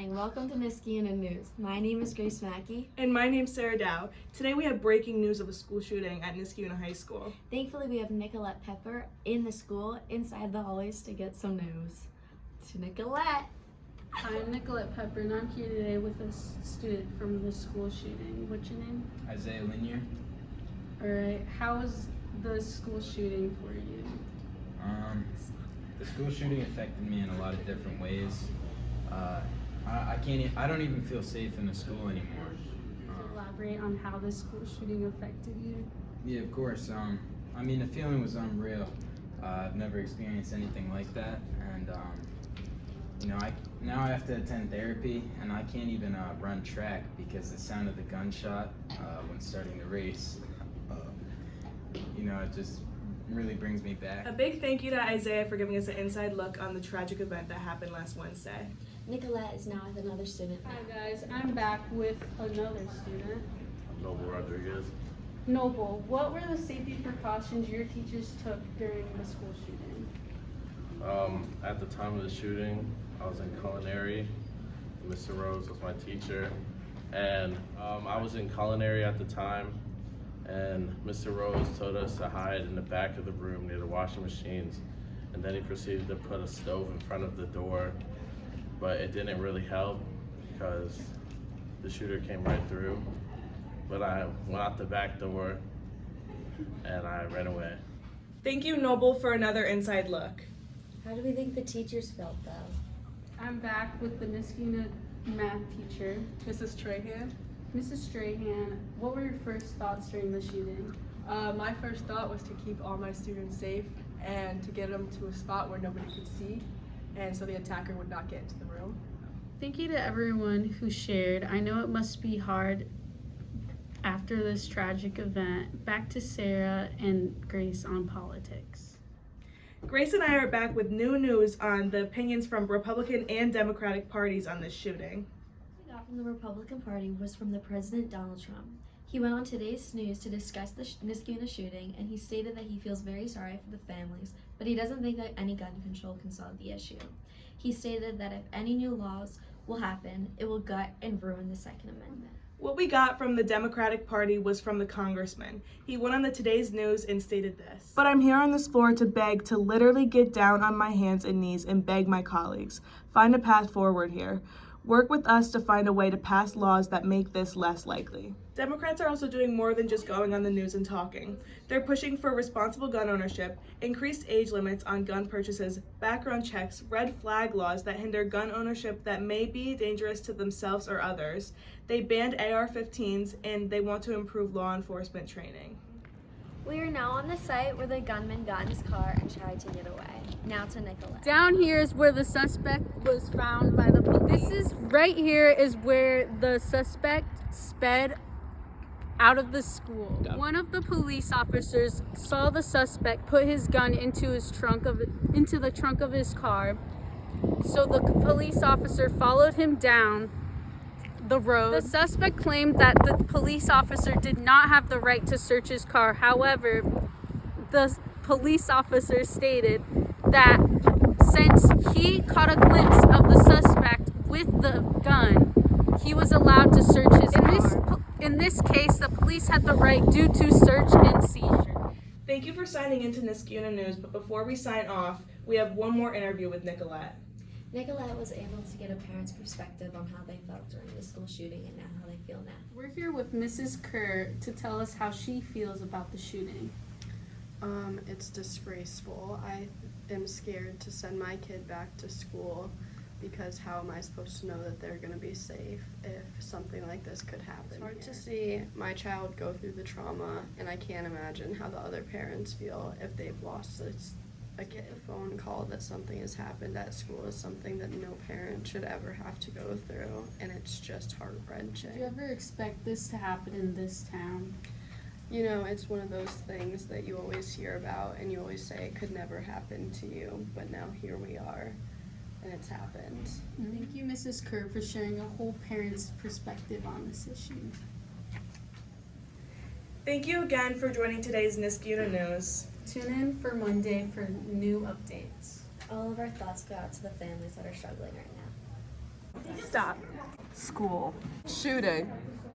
morning. Welcome to Niskayuna News. My name is Grace Mackey. And my name's Sarah Dow. Today we have breaking news of a school shooting at Niskayuna High School. Thankfully, we have Nicolette Pepper in the school inside the hallways to get some news. To Nicolette. I'm Nicolette Pepper, and I'm here today with a student from the school shooting. What's your name? Isaiah Linier. Alright, how was the school shooting for you? The school shooting affected me in a lot of different ways. I don't even feel safe in the school anymore. Elaborate on how the school shooting affected you. Yeah, of course. I mean, the feeling was unreal. I've never experienced anything like that, and now I have to attend therapy, and I can't even run track because the sound of the gunshot when starting the race, it just really brings me back. A big thank you to Isaiah for giving us an inside look on the tragic event that happened last Wednesday. Nicolette is now with another student. Hi guys, I'm back with another student. Noble Rodriguez. Noble, what were the safety precautions your teachers took during the school shooting? At the time of the shooting, I was in culinary. Mr. Rose was my teacher, and I was in culinary at the time, and Mr. Rose told us to hide in the back of the room near the washing machines, and then he proceeded to put a stove in front of the door, but it didn't really help because the shooter came right through. But I went out the back door and I ran away. Thank you, Noble, for another inside look. How do we think the teachers felt, though? I'm back with the Niskayuna math teacher, Mrs. Trahan. Mrs. Strahan. What were your first thoughts during the shooting? My first thought was to keep all my students safe and to get them to a spot where nobody could see, and so the attacker would not get into the room. Thank you to everyone who shared. I know it must be hard after this tragic event. Back to Sarah and Grace on politics. Grace and I are back with new news on the opinions from Republican and Democratic parties on this shooting. What we got from the Republican Party was from the President Donald Trump. He went on today's news to discuss the Niskayuna shooting, and he stated that he feels very sorry for the families, but he doesn't think that any gun control can solve the issue. He stated that if any new laws will happen, it will gut and ruin the Second Amendment. What we got from the Democratic Party was from the congressman. He went on the Today's News and stated this: "But I'm here on this floor to beg, to literally get down on my hands and knees and beg my colleagues, find a path forward here. Work with us to find a way to pass laws that make this less likely." Democrats are also doing more than just going on the news and talking. They're pushing for responsible gun ownership, increased age limits on gun purchases, background checks, red flag laws that hinder gun ownership that may be dangerous to themselves or others. They banned AR-15s, and they want to improve law enforcement training. We are now on the site where the gunman got in his car and tried to get away. Now to Nicolette. Down here is where the suspect was found by the police. Right here is where the suspect sped out of the school. One of the police officers saw the suspect put his gun into the trunk of his car. So the police officer followed him down the road. The suspect claimed that the police officer did not have the right to search his car. However, the police officer stated that since he caught a glimpse of the suspect with the gun, he was allowed to search his car. In this case, the police had the right due to search and seizure. Thank you for signing into Niskayuna News, but before we sign off, we have one more interview with Nicolette. Nicolette was able to get a parent's perspective on how they felt during the school shooting and now how they feel now. We're here with Mrs. Kerr to tell us how she feels about the shooting. It's disgraceful. I am scared to send my kid back to school because how am I supposed to know that they're going to be safe if something like this could happen? It's hard to see my child go through the trauma, and I can't imagine how the other parents feel if they've lost a kid. A phone call that something has happened at school is something that no parent should ever have to go through, and it's just heart-wrenching. Did you ever expect this to happen in this town? You know, it's one of those things that you always hear about and you always say it could never happen to you, but now here we are, and it's happened. Thank you, Mrs. Kerr, for sharing a whole parent's perspective on this issue. Thank you again for joining today's Niskayuna News. Tune in for Monday for new updates. All of our thoughts go out to the families that are struggling right now. Stop. School. Shooting.